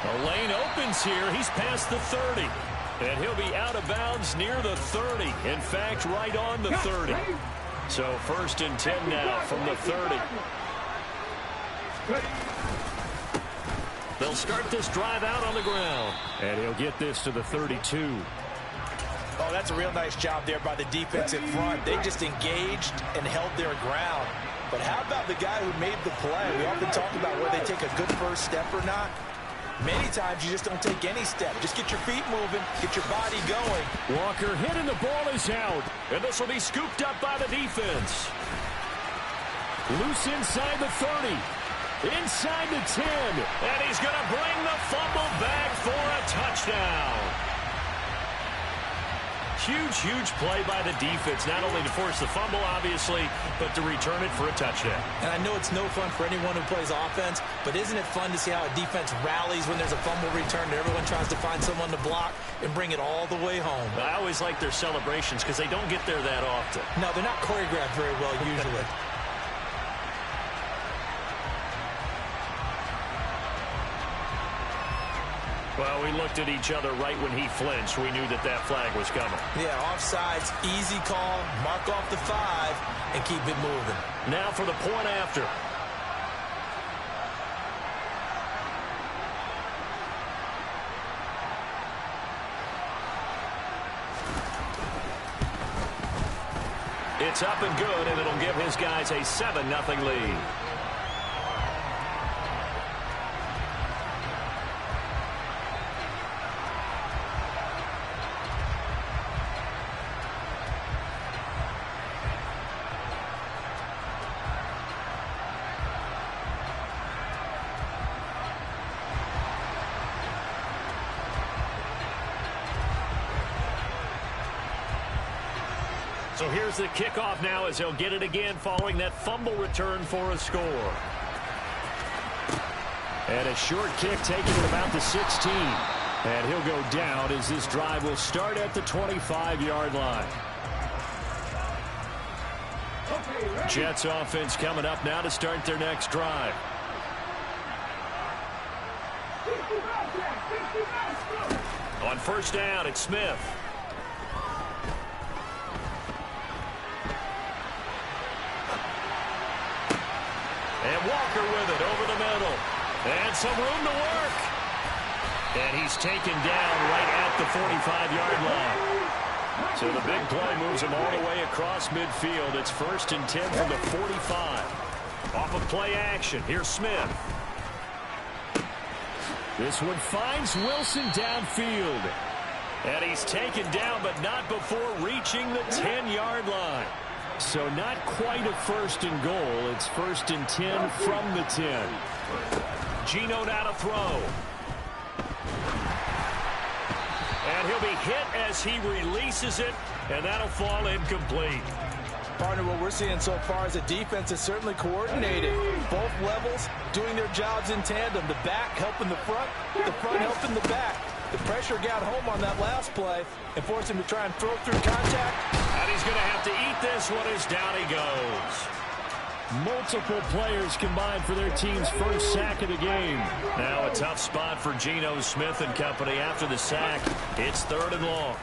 The lane opens here. He's past the 30. And he'll be out of bounds near the 30. In fact, right on the 30. So 1st and 10 now from the 30. They'll start this drive out on the ground. And he'll get this to the 32. Oh, that's a real nice job there by the defense in front. They just engaged and held their ground. But how about the guy who made the play? We often talk about whether they take a good first step or not. Many times you just don't take any step. Just get your feet moving, get your body going. Walker hit and the ball is out. And this will be scooped up by the defense. Loose inside the 30. Inside the 10. And he's going to bring the fumble back for a touchdown. Huge play by the defense, not only to force the fumble, obviously, but to return it for a touchdown. And I know it's no fun for anyone who plays offense, but isn't it fun to see how a defense rallies when there's a fumble return and everyone tries to find someone to block and bring it all the way home? I always like their celebrations because they don't get there that often. No, they're not choreographed very well usually. Well, we looked at each other right when he flinched. We knew that flag was coming. Yeah, offsides, easy call, mark off the 5, and keep it moving. Now for the point after. It's up and good, and it'll give his guys a 7-0 lead. So here's the kickoff now as he'll get it again following that fumble return for a score. And a short kick taken at about the 16. And he'll go down as this drive will start at the 25-yard line. Jets offense coming up now to start their next drive. On first down, it's Smith. And Walker with it over the middle. And some room to work. And he's taken down right at the 45-yard line. So the big play moves him all the way across midfield. It's 1st and 10 from the 45. Off of play action. Here's Smith. This one finds Wilson downfield. And he's taken down, but not before reaching the 10-yard line. So not quite a 1st and goal. It's 1st and 10 from the 10. Geno now to throw. And he'll be hit as he releases it, and that'll fall incomplete. Partner, what we're seeing so far is the defense is certainly coordinated. Both levels doing their jobs in tandem. The back helping the front helping the back. The pressure got home on that last play and forced him to try and throw through contact. And he's going to have to eat this one as down he goes. Multiple players combined for their team's first sack of the game. Now a tough spot for Geno Smith and company after the sack. It's 3rd and long.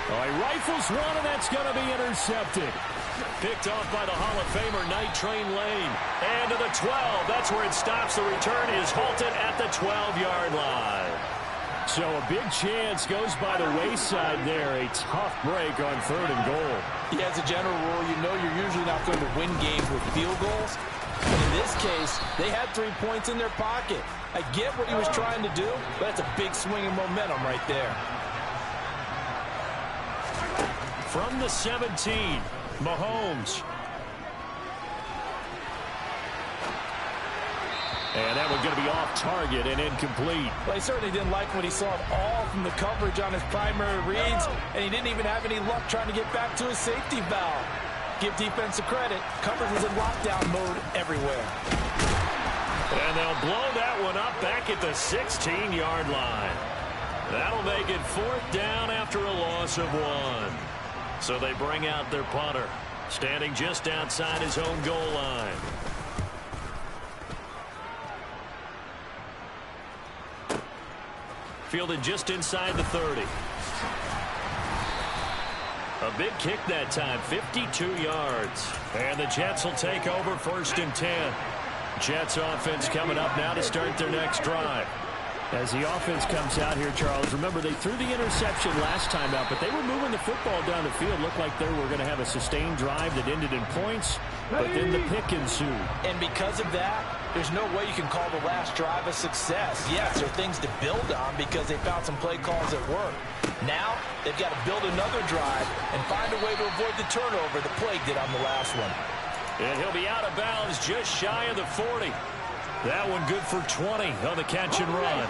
Oh, he rifles one, and that's going to be intercepted. Picked off by the Hall of Famer Night Train Lane. And to the 12. That's where it stops. The return is halted at the 12-yard line. So a big chance goes by the wayside there. A tough break on 3rd and goal. Yeah, as a general rule, you know you're usually not going to win games with field goals. But in this case, they had 3 points in their pocket. I get what he was trying to do, but that's a big swing of momentum right there. From the 17, Mahomes. And that one's going to be off target and incomplete. Well, he certainly didn't like what he saw at all from the coverage on his primary reads, and he didn't even have any luck trying to get back to his safety valve. Give defense a credit. Coverage was in lockdown mode everywhere. And they'll blow that one up back at the 16-yard line. That'll make it 4th down after a loss of 1. So they bring out their punter, standing just outside his own goal line. Fielded just inside the 30. A big kick that time, 52 yards. And the Jets will take over 1st and 10. Jets offense coming up now to start their next drive. As the offense comes out here, Charles, remember they threw the interception last time out, but they were moving the football down the field. Looked like they were going to have a sustained drive that ended in points, but then the pick ensued. And because of that, there's no way you can call the last drive a success. Yes, there are things to build on because they found some play calls that work. Now, they've got to build another drive and find a way to avoid the turnover the play did on the last one. And he'll be out of bounds just shy of the 40. That one good for 20 on the catch and run.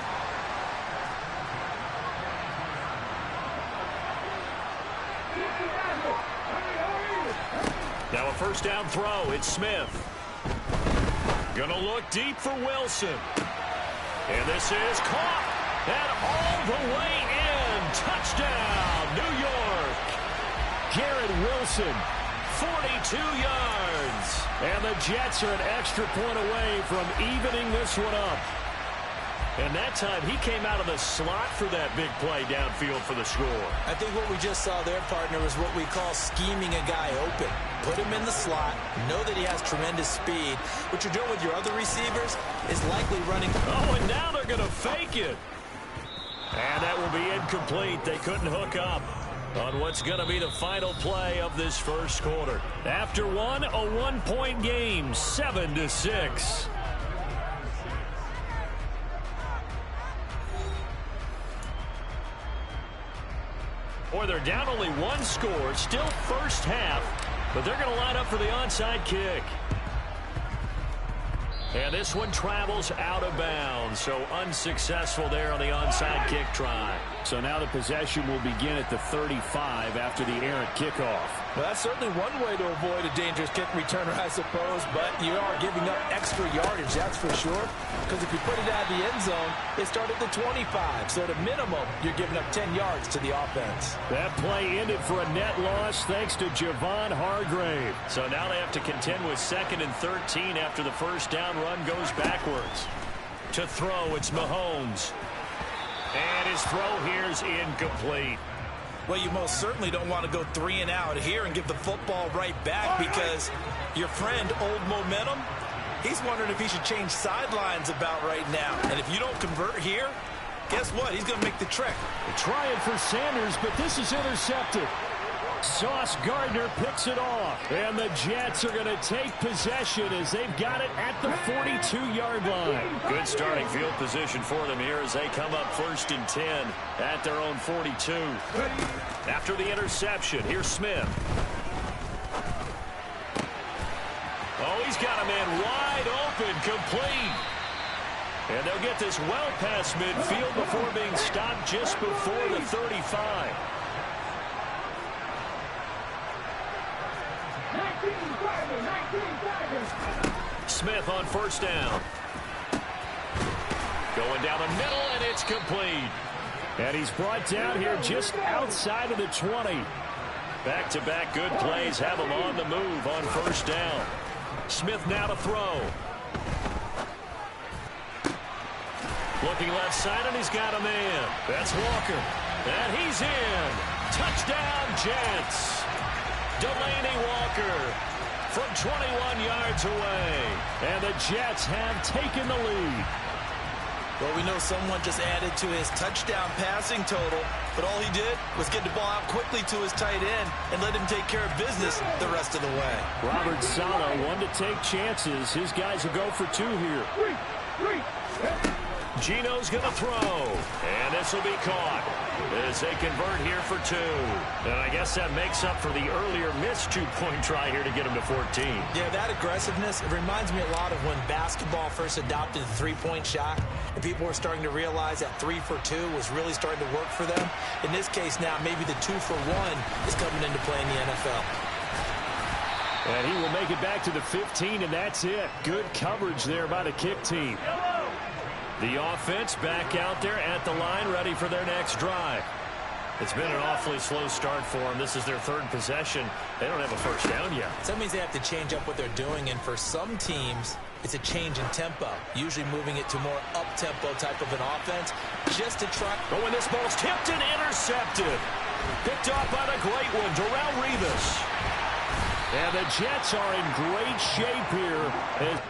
Now a first down throw. It's Smith. Gonna look deep for Wilson. And this is caught. And all the way in. Touchdown, New York. Garrett Wilson, 42 yards. And the Jets are an extra point away from evening this one up. And that time he came out of the slot for that big play downfield for the score. I think what we just saw there, partner, is what we call scheming a guy open. Put him in the slot, know that he has tremendous speed. What you're doing with your other receivers is likely running. Oh, and now they're going to fake it. And that will be incomplete. They couldn't hook up on what's going to be the final play of this first quarter. After one, a one-point game, 7-6. Boy, they're down only one score, still first half, but they're going to line up for the onside kick. And this one travels out of bounds, so unsuccessful there on the onside kick try. So now the possession will begin at the 35 after the errant kickoff. Well, that's certainly one way to avoid a dangerous kick returner, I suppose, but you are giving up extra yardage, that's for sure. Because if you put it out of the end zone, they start at the 25. So at a minimum, you're giving up 10 yards to the offense. That play ended for a net loss thanks to Javon Hargrave. So now they have to contend with 2nd and 13 after the first down run goes backwards. To throw, it's Mahomes. And his throw here is incomplete. Well, you most certainly don't want to go 3 and out here and give the football right back because your friend, Old Momentum, he's wondering if he should change sidelines about right now. And if you don't convert here, guess what? He's going to make the trek. Trying for Sanders, but this is intercepted. Sauce Gardner picks it off. And the Jets are going to take possession as they've got it at the 42-yard line. Good starting field position for them here as they come up 1st and 10 at their own 42. After the interception, here's Smith. Oh, he's got a man wide open, complete. And they'll get this well past midfield before being stopped just before the 35. Smith on first down. Going down the middle, and it's complete. And he's brought down here just outside of the 20. Back-to-back good plays have him on the move on first down. Smith now to throw. Looking left side, and he's got a man. That's Walker. And he's in. Touchdown, Jets. Delaney Walker from 21 yards away. And the Jets have taken the lead. Well, we know someone just added to his touchdown passing total, but all he did was get the ball out quickly to his tight end and let him take care of business the rest of the way. Robert Saleh, one to take chances. His guys will go for 2 here. Gino's going to throw, and this will be caught as they convert here for 2. And I guess that makes up for the earlier missed 2-point try here to get him to 14. Yeah, that aggressiveness, it reminds me a lot of when basketball first adopted the 3-point shot, and people were starting to realize that 3 for 2 was really starting to work for them. In this case now, maybe the 2 for 1 is coming into play in the NFL. And he will make it back to the 15, and that's it. Good coverage there by the kick team. The offense back out there at the line, ready for their next drive. It's been an awfully slow start for them. This is their third possession. They don't have a first down yet. So that means they have to change up what they're doing, and for some teams, it's a change in tempo, usually moving it to more up-tempo type of an offense, just to try. But when this ball's tipped and intercepted, picked off by the great one, Darrelle Revis. And the Jets are in great shape here.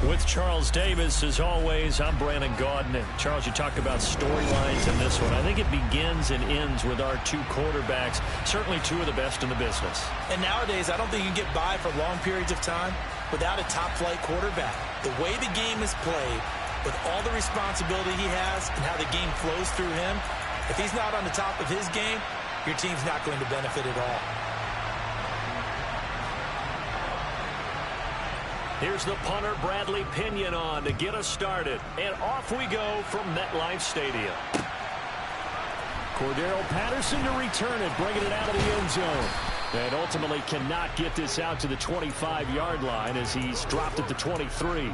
With Charles Davis, as always, I'm Brandon Gaudin. And Charles, you talk about storylines in this one. I think it begins and ends with our two quarterbacks, certainly two of the best in the business. And nowadays, I don't think you can get by for long periods of time without a top-flight quarterback. The way the game is played, with all the responsibility he has and how the game flows through him, if he's not on the top of his game, your team's not going to benefit at all. Here's the punter, Bradley Pinion, on to get us started. And off we go from MetLife Stadium. Cordero Patterson to return it, bringing it out of the end zone. And ultimately cannot get this out to the 25-yard line as he's dropped at the 23.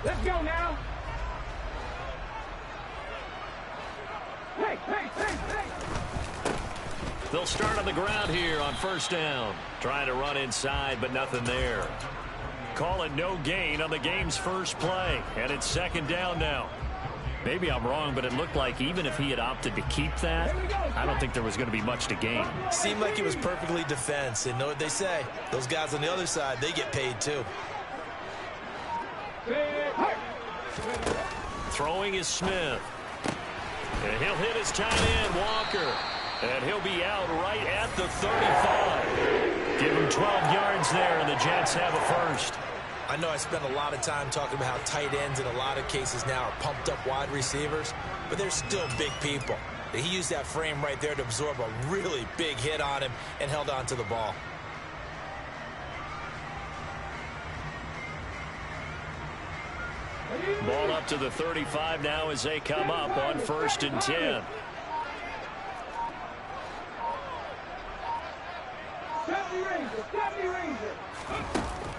Let's go now. They'll start on the ground here on first down. Trying to run inside, but nothing there. Call it no gain on the game's first play. And it's second down now. Maybe I'm wrong, but it looked like even if he had opted to keep that, I don't think there was going to be much to gain. Seemed like it was perfectly defense. And know what they say? Those guys on the other side, they get paid too. Throwing is Smith. And he'll hit his tight end, Walker. And he'll be out right at the 35. Give him 12 yards there, and the Jets have a first. I know I spent a lot of time talking about how tight ends in a lot of cases now are pumped up wide receivers, but they're still big people. He used that frame right there to absorb a really big hit on him and held on to the ball. Ball up to the 35 now as they come up on 1st and 10.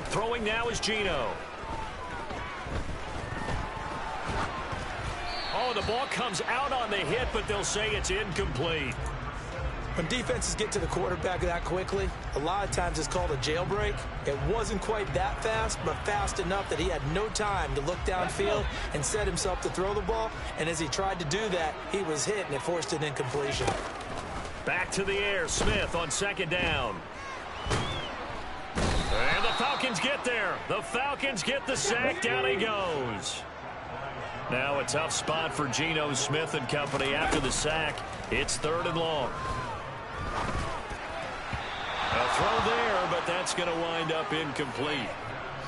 Throwing now is Geno. Oh, the ball comes out on the hit, but they'll say it's incomplete. When defenses get to the quarterback that quickly, A lot of times it's called a jailbreak. It wasn't quite that fast, but fast enough that he had no time to look downfield and set himself to throw the ball. And as he tried to do that, he was hit, and it forced an incompletion. Back to the air, Smith on second down. And the Falcons get there. The Falcons get the sack. Down he goes. Now a tough spot for Geno Smith and company after the sack. It's 3rd and long. A throw there, but that's going to wind up incomplete.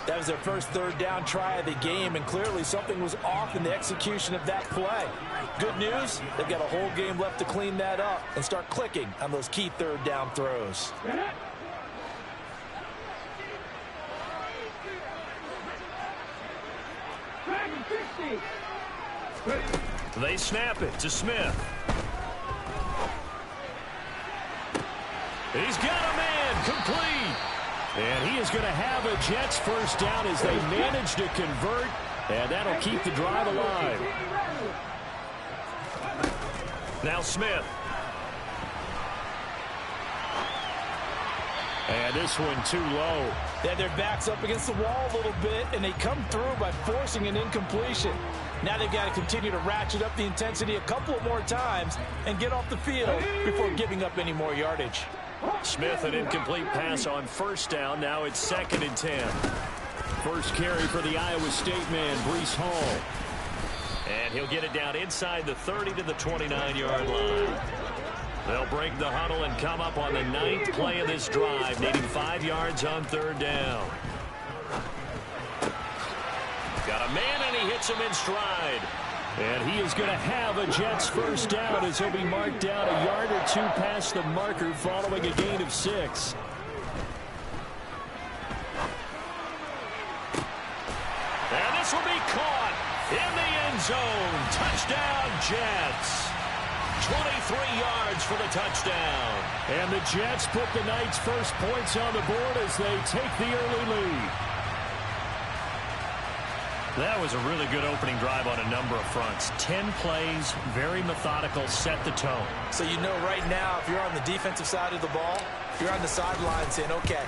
That was their first 3rd down try of the game, and clearly something was off in the execution of that play. Good news, they've got a whole game left to clean that up and start clicking on those key 3rd down throws. They snap it to Smith. He's got a man complete. And he is going to have a Jets first down as they manage to convert. And that'll keep the drive alive. Now Smith. And this one too low. They had their backs up against the wall a little bit, and they come through by forcing an incompletion. Now they've got to continue to ratchet up the intensity a couple of more times and get off the field before giving up any more yardage. Smith, an incomplete pass on first down. Now it's 2nd and 10. First carry for the Iowa State man, Breece Hall. And he'll get it down inside the 30 to the 29-yard line. They'll break the huddle and come up on the 9th play of this drive, needing 5 yards on 3rd down. Got a man, and he hits him in stride. And he is going to have a Jets first down as he'll be marked down a yard or 2 past the marker following a gain of 6. And this will be caught in the end zone. Touchdown, Jets. 23 yards for the touchdown. And the Jets put the Knights' first points on the board as they take the early lead. That was a really good opening drive on a number of fronts. 10 plays, very methodical, set the tone. So you know right now, if you're on the defensive side of the ball, you're on the sideline saying, okay,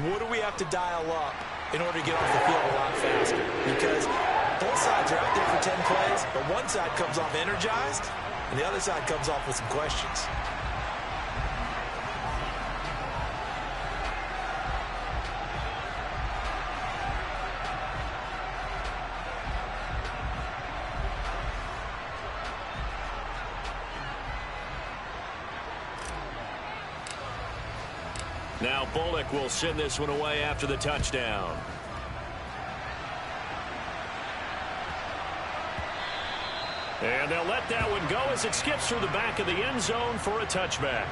what do we have to dial up in order to get off the field a lot faster? Because both sides are out there for 10 plays, but one side comes off energized, and the other side comes off with some questions. Now Bullock will send this one away after the touchdown. And they'll let that one go as it skips through the back of the end zone for a touchback.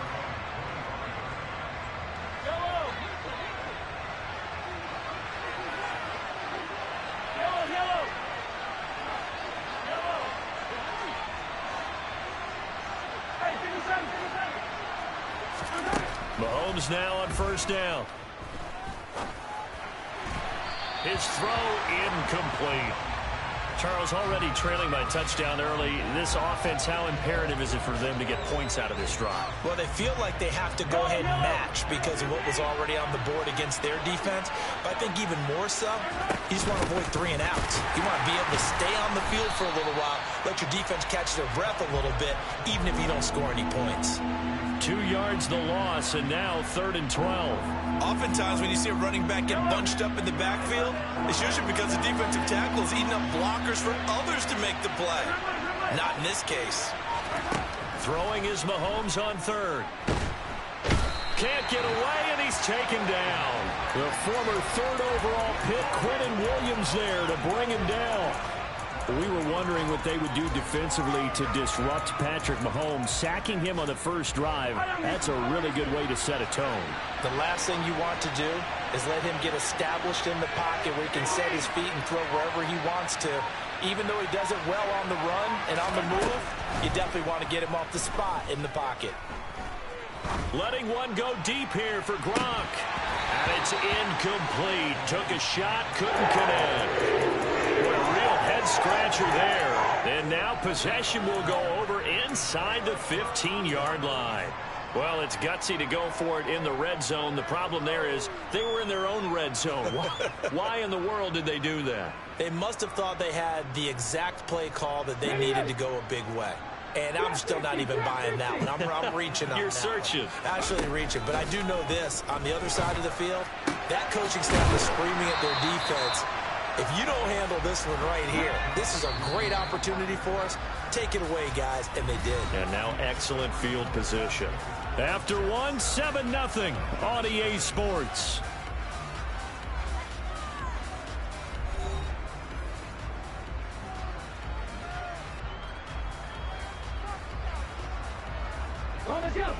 Mahomes now on first down. His throw incomplete. Charles, already trailing by touchdown early. This offense, how imperative is it for them to get points out of this drive? Well, they feel like they have to go ahead and match because of what was already on the board against their defense. But I think even more so, you just want to avoid 3 and outs. You want to be able to stay on the field for a little while, let your defense catch their breath a little bit, even if you don't score any points. 2 yards the loss, and now 3rd and 12. Oftentimes when you see a running back get bunched up in the backfield, it's usually because the defensive tackle is eating up blockers for others to make the play. Not in this case. Throwing is Mahomes on 3rd. Can't get away, and he's taken down. The former 3rd overall pick, Quinnen Williams, there to bring him down. We were wondering what they would do defensively to disrupt Patrick Mahomes. Sacking him on the first drive, that's a really good way to set a tone. The last thing you want to do is let him get established in the pocket where he can set his feet and throw wherever he wants to. Even though he does it well on the run and on the move, you definitely want to get him off the spot in the pocket. Letting one go deep here for Gronk. And it's incomplete. Took a shot, couldn't connect. What a real head-scratcher there. And now possession will go over inside the 15-yard line. Well, it's gutsy to go for it in the red zone. The problem there is they were in their own red zone. Why in the world did they do that? They must have thought they had the exact play call that they needed to go a big way. And I'm still not even buying that one. I'm reaching on You're that searching. one. Actually reaching. But I do know this. On the other side of the field, that coaching staff is screaming at their defense. If you don't handle this one right here, this is a great opportunity for us. Take it away, guys. And they did. And now excellent field position. After one, 7-0 on EA Sports.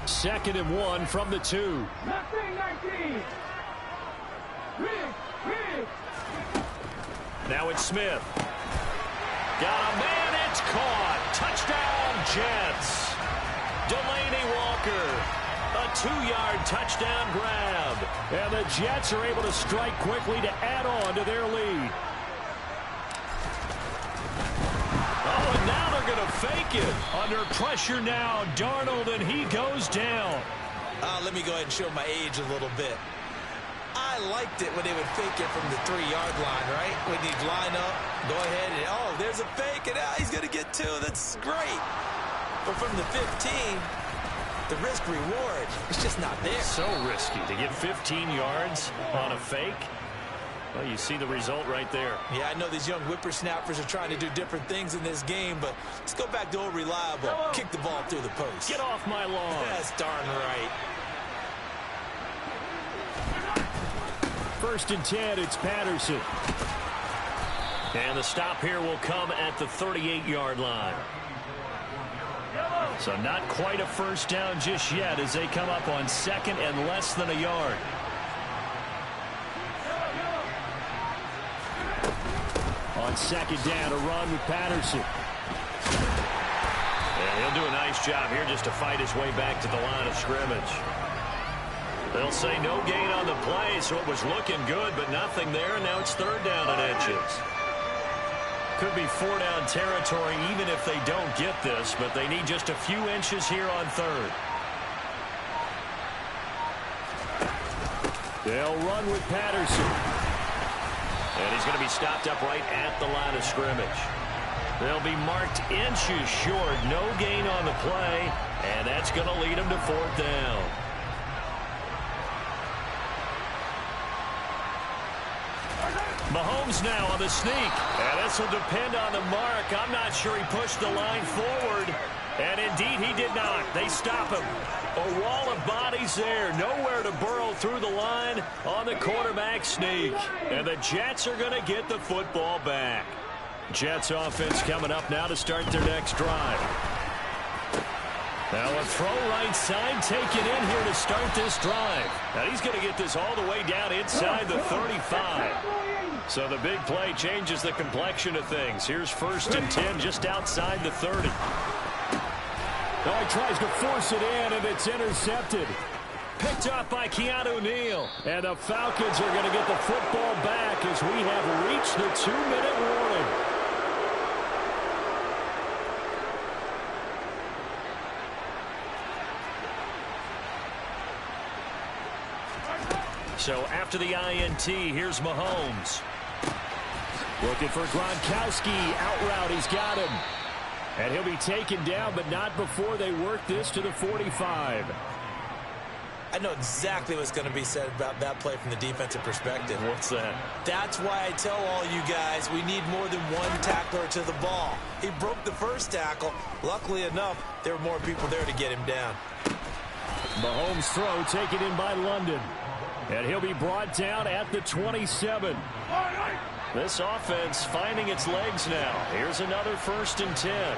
Second and 1 from the 2. Now it's Smith. Got a man, it's caught. Touchdown, Jets. Delaney Walker, a 2-yard touchdown grab. And the Jets are able to strike quickly to add on to their lead. Oh, and now they're going to fake it. Under pressure now, Darnold, and he goes down. Let me go ahead and show my age a little bit. I liked it when they would fake it from the 3-yard line, right? When you line up, go ahead, and oh, there's a fake, and he's going to get 2. That's great. But from the 15, the risk-reward is just not there. So risky to get 15 yards on a fake. Well, you see the result right there. Yeah, I know these young whippersnappers are trying to do different things in this game, but let's go back to old reliable. Kick the ball through the post. Get off my lawn. That's darn right. First and 10, it's Patterson. And the stop here will come at the 38-yard line. So not quite a first down just yet as they come up on second and less than a yard. On second down, a run with Patterson. And he'll do a nice job here just to fight his way back to the line of scrimmage. They'll say no gain on the play, so it was looking good, but nothing there, and now it's third down and inches. Could be 4-down territory even if they don't get this, but they need just a few inches here on third. They'll run with Patterson. And he's going to be stopped up right at the line of scrimmage. They'll be marked inches short. No gain on the play, and that's going to lead them to fourth down. Mahomes now on the sneak. And this will depend on the mark. I'm not sure he pushed the line forward. And indeed, he did not. They stop him. A wall of bodies there. Nowhere to burrow through the line on the quarterback sneak. And the Jets are going to get the football back. Jets offense coming up now to start their next drive. Now a throw right side taken in here to start this drive. Now he's going to get this all the way down inside the 35. So the big play changes the complexion of things. Here's first and 10 just outside the 30. Oh, he tries to force it in, and it's intercepted. Picked up by Keanu Neal. And the Falcons are going to get the football back as we have reached the 2-minute warning. So after the INT, here's Mahomes. Looking for Gronkowski. Out route, he's got him. And he'll be taken down, but not before they work this to the 45. I know exactly what's going to be said about that play from the defensive perspective. What's that? That's why I tell all you guys we need more than one tackler to the ball. He broke the first tackle. Luckily enough, there were more people there to get him down. Mahomes' throw taken in by London. And he'll be brought down at the 27. This offense finding its legs now. Here's another first and 10.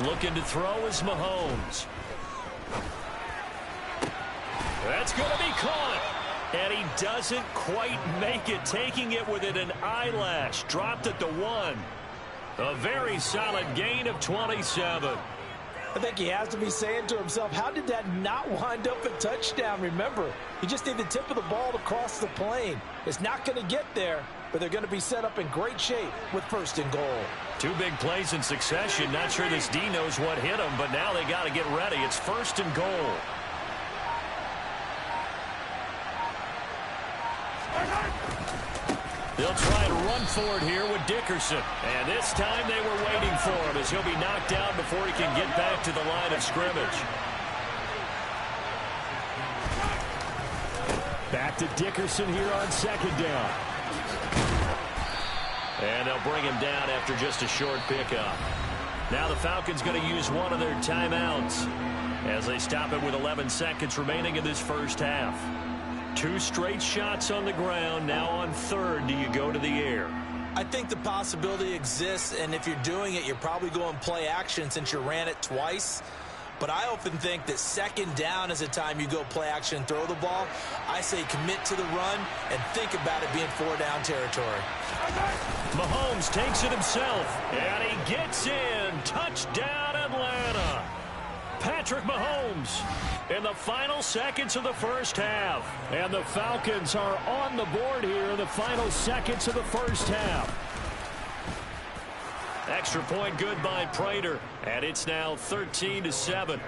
Looking to throw is Mahomes. That's going to be caught. And he doesn't quite make it. Taking it within an eyelash. Dropped at the 1. A very solid gain of 27. I think he has to be saying to himself, how did that not wind up a touchdown? Remember, you just need the tip of the ball to cross the plane. It's not going to get there, but they're going to be set up in great shape with 1st and goal. 2 big plays in succession. Not sure this D knows what hit him, but now they got to get ready. It's 1st and goal. They'll try and run for it here with Dickerson. And this time they were waiting for him as he'll be knocked down before he can get back to the line of scrimmage. Back to Dickerson here on 2nd down. And they'll bring him down after just a short pickup. Now the Falcons going to use one of their timeouts as they stop it with 11 seconds remaining in this first half. 2 straight shots on the ground. Now on 3rd, do you go to the air? I think the possibility exists, and if you're doing it, you're probably going play action since you ran it twice. But I often think that 2nd down is a time you go play action and throw the ball. I say commit to the run and think about it being 4-down territory. Mahomes takes it himself, and he gets in. Touchdown, Atlanta. Patrick Mahomes in the final seconds of the first half. And the Falcons are on the board here in the final seconds of the first half. Extra point good by Prater, and it's now 13-7.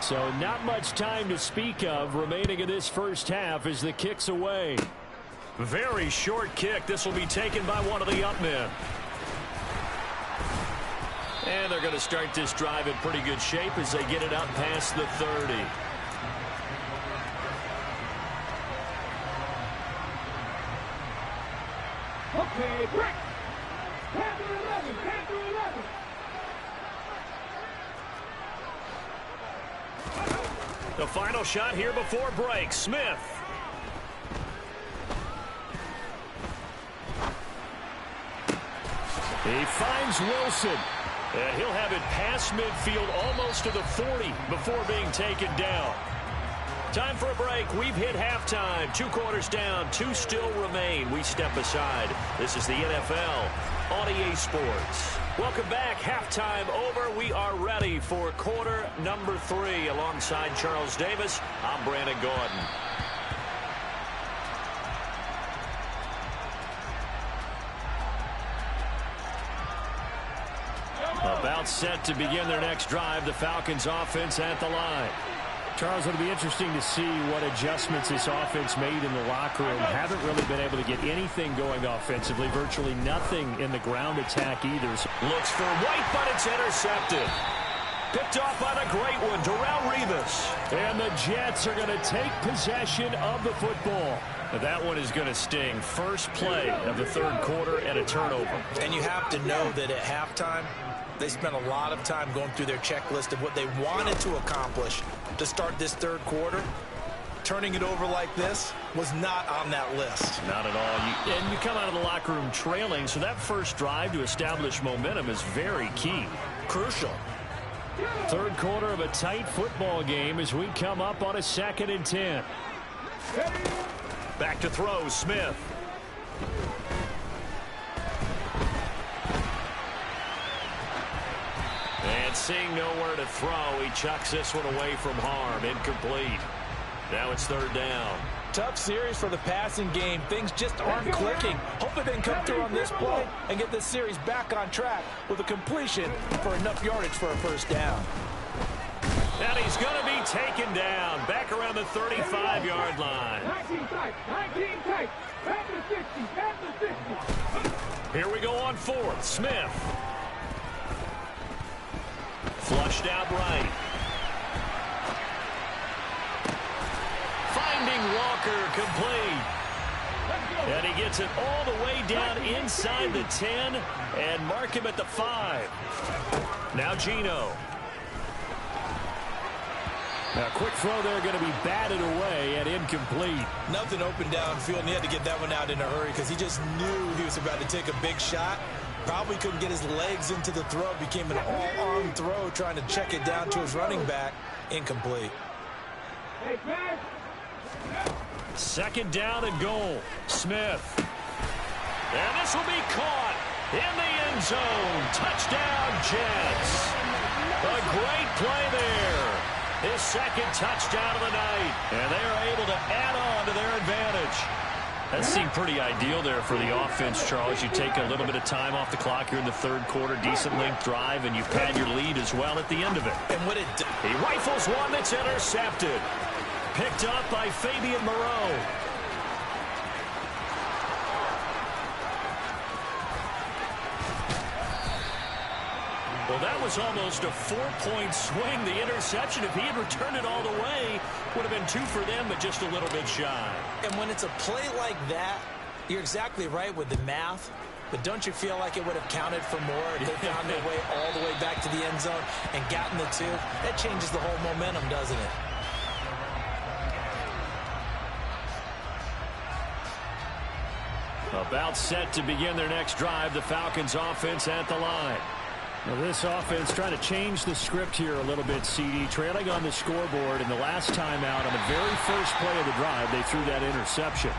So not much time to speak of remaining in this first half as the kick's away. Very short kick. This will be taken by one of the up men. And they're going to start this drive in pretty good shape as they get it up past the 30. Okay, break. 10-11, 10-11. The final shot here before break. Smith. He finds Wilson. And he'll have it past midfield almost to the 40 before being taken down. Time for a break. We've hit halftime. 2 quarters down. 2 still remain. We step aside. This is the NFL on EA Sports. Welcome back. Halftime over. We are ready for quarter number 3. Alongside Charles Davis, I'm Brandon Gordon. About set to begin their next drive. The Falcons offense at the line. Charles, it'll be interesting to see what adjustments this offense made in the locker room. Haven't really been able to get anything going offensively. Virtually nothing in the ground attack either. Looks for White, but it's intercepted. Picked off by the great one, Darrelle Revis. And the Jets are going to take possession of the football. That one is going to sting. First play of the 3rd quarter and a turnover. And you have to know that at halftime, they spent a lot of time going through their checklist of what they wanted to accomplish to start this 3rd quarter. Turning it over like this was not on that list. Not at all. And you come out of the locker room trailing, so that first drive to establish momentum is very key. Crucial. 3rd quarter of a tight football game as we come up on a 2nd and 10. Back to throw, Smith. And seeing nowhere to throw, he chucks this one away from harm. Incomplete. Now it's 3rd down. Tough series for the passing game. Things just aren't clicking. Hopefully they can come through on this play and get this series back on track with a completion for enough yardage for a 1st down. And he's going to be taken down back around the 35-yard line. 19 tight, back to 60, back to 60. Here we go on 4th. Smith. Flushed out right. Finding Walker complete. And he gets it all the way down inside the 10 and mark him at the 5. Now Geno. A quick throw there going to be batted away and incomplete. Nothing open downfield, and he had to get that one out in a hurry because he just knew he was about to take a big shot. Probably couldn't get his legs into the throw. Became an all-arm throw trying to check it down to his running back. Incomplete. 2nd down and goal. Smith. And this will be caught in the end zone. Touchdown, Jets. A great play there. His second touchdown of the night. And they are able to add on to their advantage. That seemed pretty ideal there for the offense, Charles. You take a little bit of time off the clock here in the third quarter, decent length drive, and you pad your lead as well at the end of it. And what it he rifles one that's intercepted. Picked up by Fabian Moreau. Well, that was almost a 4-point swing. The interception, if he had returned it all the way, would have been 2 for them, but just a little bit shy. And when it's a play like that, you're exactly right with the math. But don't you feel like it would have counted for more if they found their way all the way back to the end zone and gotten the 2? That changes the whole momentum, doesn't it? About set to begin their next drive, the Falcons offense at the line. Now this offense trying to change the script here a little bit, CD. Trailing on the scoreboard, and the last time out on the very first play of the drive, they threw that interception.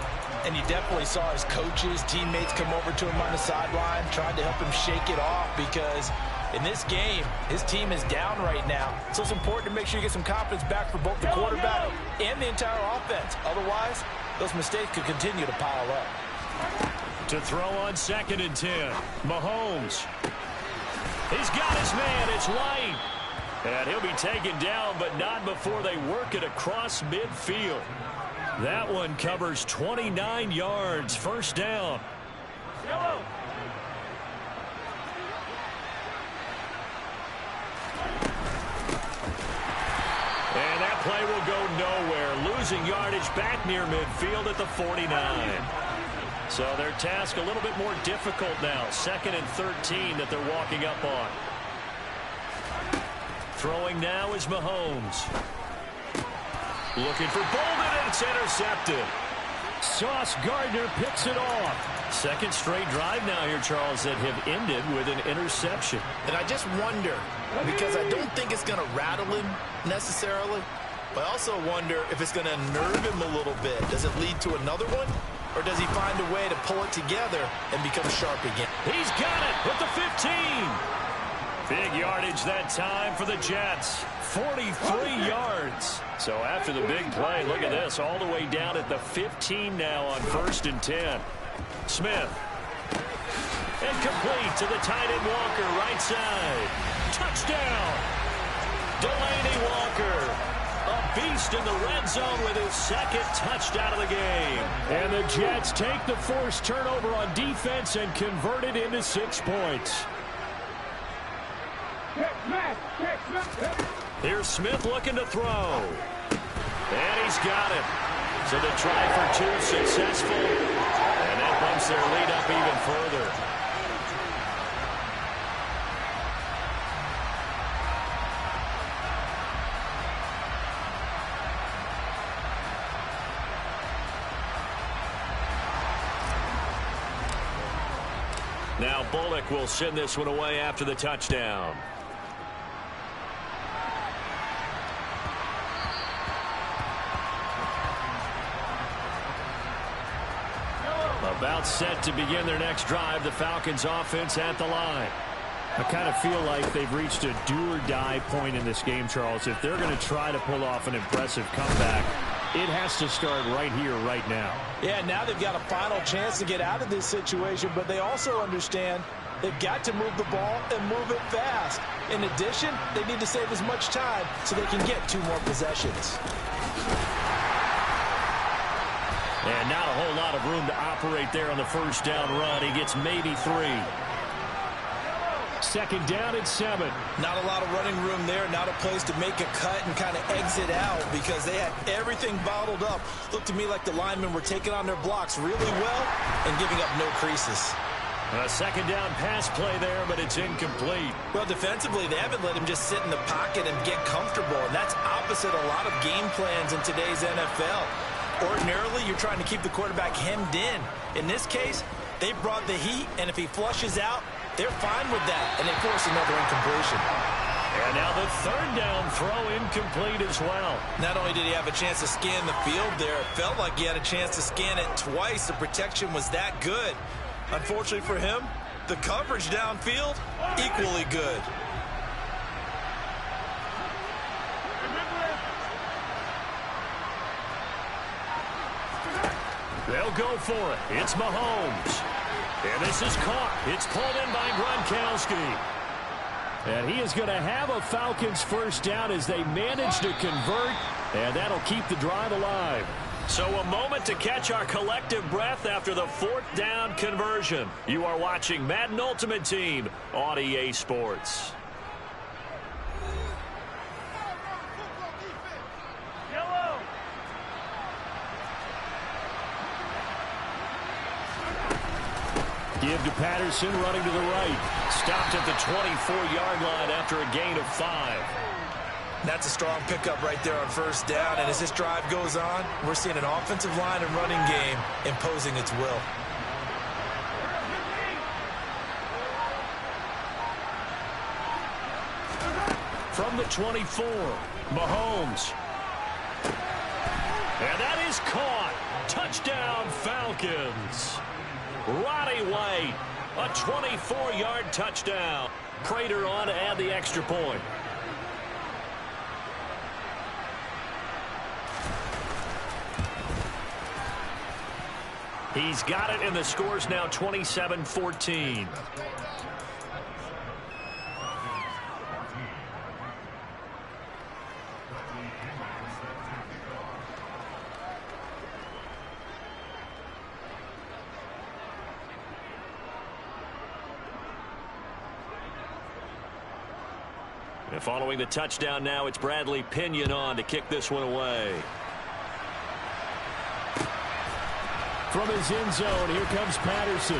And you definitely saw his coaches, teammates come over to him on the sideline, tried to help him shake it off because in this game, his team is down right now. So it's important to make sure you get some confidence back for both the quarterback and the entire offense. Otherwise, those mistakes could continue to pile up. To throw on 2nd and 10, Mahomes. He's got his man. It's White. And he'll be taken down, but not before they work it across midfield. That one covers 29 yards. First down. And that play will go nowhere. Losing yardage back near midfield at the 49. So their task a little bit more difficult now. 2nd and 13 that they're walking up on. Throwing now is Mahomes. Looking for Bolden, and it's intercepted. Sauce Gardner picks it off. Second straight drive now here, Charles, that have ended with an interception. And I just wonder, because I don't think it's going to rattle him necessarily, but I also wonder if it's going to unnerve him a little bit. Does it lead to another one? Or does he find a way to pull it together and become sharp again? He's got it with the 15. Big yardage that time for the Jets. 43 yards. So after the big play, look at this. All the way down at the 15 now on 1st and 10. Smith. And complete to the tight end Walker, right side. Touchdown. Delaney Walker. A beast in the red zone with his 2nd touchdown of the game. And the Jets take the forced turnover on defense and convert it into 6 points. Here's Smith looking to throw. And he's got it. So the try for 2 successful. And that bumps their lead up even further. Now Bullock will send this one away after the touchdown. About set to begin their next drive, the Falcons offense at the line. I kind of feel like they've reached a do-or-die point in this game, Charles. If they're going to try to pull off an impressive comeback, it has to start right here, right now. Yeah, now they've got a final chance to get out of this situation, but they also understand they've got to move the ball and move it fast. In addition, they need to save as much time so they can get 2 more possessions. And not a whole lot of room to operate there on the first down run. He gets maybe 3. 2nd down and 7. Not a lot of running room there. Not a place to make a cut and kind of exit out because they had everything bottled up. Looked to me like the linemen were taking on their blocks really well and giving up no creases. A 2nd down pass play there, but it's incomplete. Well, defensively, they haven't let him just sit in the pocket and get comfortable, and that's opposite a lot of game plans in today's NFL. Ordinarily, you're trying to keep the quarterback hemmed in. In this case, they brought the heat, and if he flushes out, they're fine with that, and they force another incompletion. And now the 3rd down throw incomplete as well. Not only did he have a chance to scan the field there, it felt like he had a chance to scan it twice. The protection was that good. Unfortunately for him, the coverage downfield, equally good. go for it. It's Mahomes. And this is caught. It's pulled in by Gronkowski. And he is going to have a Falcons first down as they manage to convert, and that'll keep the drive alive. So a moment to catch our collective breath after the fourth down conversion. You are watching Madden Ultimate Team on EA Sports. Give to Patterson, running to the right. Stopped at the 24-yard line after a gain of 5. That's a strong pickup right there on first down. And as this drive goes on, we're seeing an offensive line and running game imposing its will. From the 24, Mahomes. And that is caught. Touchdown, Falcons. Roddy White, a 24-yard touchdown. Prater on to add the extra point. He's got it, and the score's now 27-14. And following the touchdown now, it's Bradley Pinion on to kick this one away. From his end zone, here comes Patterson.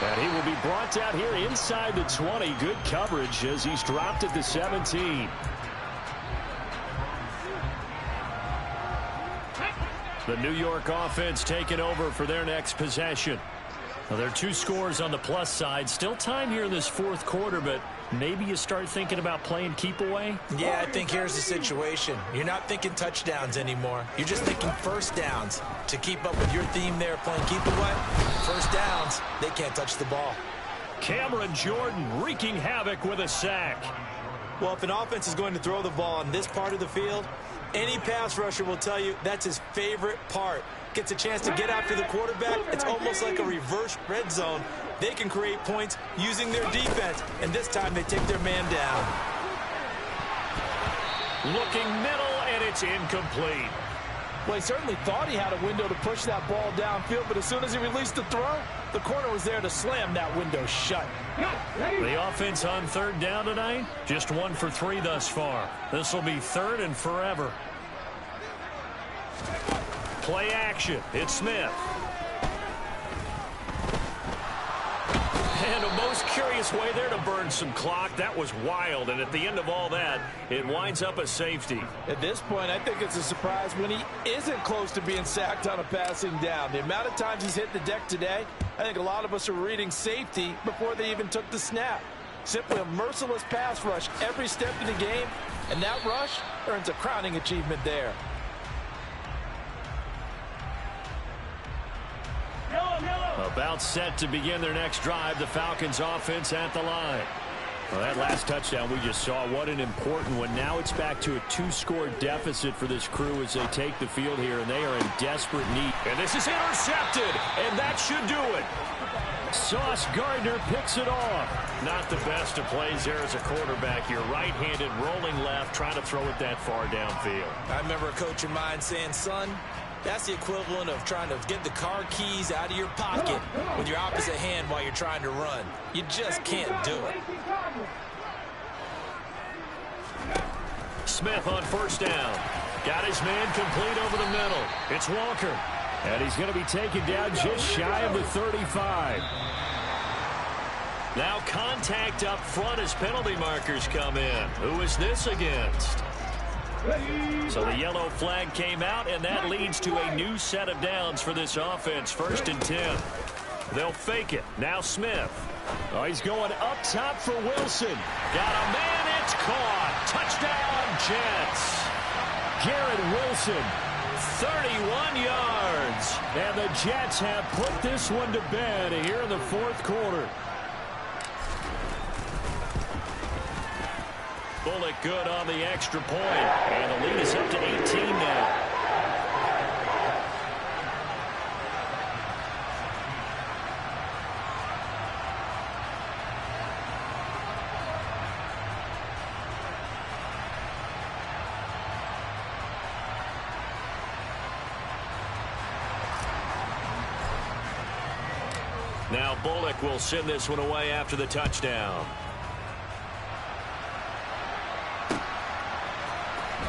And he will be brought down here inside the 20. Good coverage as he's dropped at the 17. The New York offense taking over for their next possession. Well, there are 2 scores on the plus side. Still time here in this fourth quarter, but maybe you start thinking about playing keep away? Yeah, I think here's the situation. You're not thinking touchdowns anymore. You're just thinking first downs. To keep up with your theme there, playing keep away, first downs, they can't touch the ball. Cameron Jordan wreaking havoc with a sack. Well, if an offense is going to throw the ball on this part of the field, any pass rusher will tell you that's his favorite part. Gets a chance to get after the quarterback. It's almost like a reverse red zone. They can create points using their defense, and this time they take their man down. Looking middle, and it's incomplete. Well, he certainly thought he had a window to push that ball downfield, but as soon as he released the throw, the corner was there to slam that window shut. The offense on third down tonight, just 1 for 3 thus far. This will be third and forever. Play action. It's Smith. And a most curious way there to burn some clock. That was wild, and at the end of all that, it winds up a safety. At this point, I think it's a surprise when he isn't close to being sacked on a passing down. The amount of times he's hit the deck today, I think a lot of us are reading safety before they even took the snap. Simply a merciless pass rush every step of the game, and that rush earns a crowning achievement there. About set to begin their next drive, the Falcons offense at the line. Well, that last touchdown we just saw, what an important one. Now it's back to a 2-score deficit for this crew as they take the field here, and they are in desperate need. And this is intercepted, and that should do it. Sauce Gardner picks it off. Not the best of plays there as a quarterback. You're right-handed, rolling left, trying to throw it that far downfield. I remember a coach of mine saying, son, that's the equivalent of trying to get the car keys out of your pocket with your opposite hand while you're trying to run. You just can't do it. Smith on first down. Got his man complete over the middle. It's Walker. And he's going to be taken down just shy of the 35. Now contact up front as penalty markers come in. Who is this against? So the yellow flag came out, and that leads to a new set of downs for this offense. 1st and 10. They'll fake it. Now Smith. Oh, he's going up top for Wilson. Got a man. It's caught. Touchdown, Jets. Garrett Wilson, 31 yards. And the Jets have put this one to bed here in the fourth quarter. Bullock good on the extra point, and the lead is up to 18 now. Now Bullock will send this one away after the touchdown.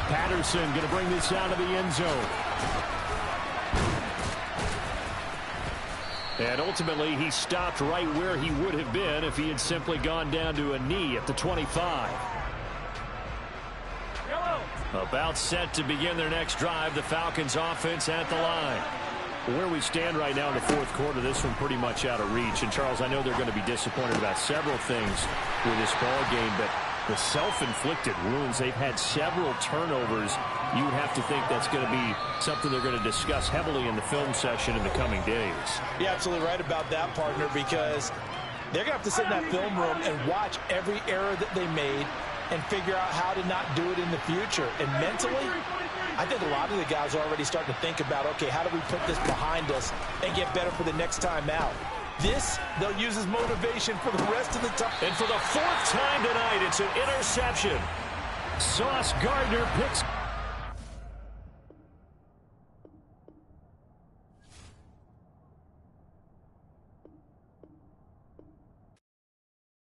Patterson going to bring this out of the end zone. And ultimately, he stopped right where he would have been if he had simply gone down to a knee at the 25. About set to begin their next drive, the Falcons offense at the line. Where we stand right now in the fourth quarter, this one pretty much out of reach. And, Charles, I know they're going to be disappointed about several things with this ball game, but the self-inflicted wounds, they've had several turnovers. You would have to think that's going to be something they're going to discuss heavily in the film session in the coming days. You're absolutely right about that, partner, because they're going to have to sit in that film room and watch every error that they made and figure out how to not do it in the future. And mentally, I think a lot of the guys are already starting to think about, okay, how do we put this behind us and get better for the next time out? This, they'll use as motivation for the rest of the time. And for the fourth time tonight, it's an interception. Sauce Gardner picks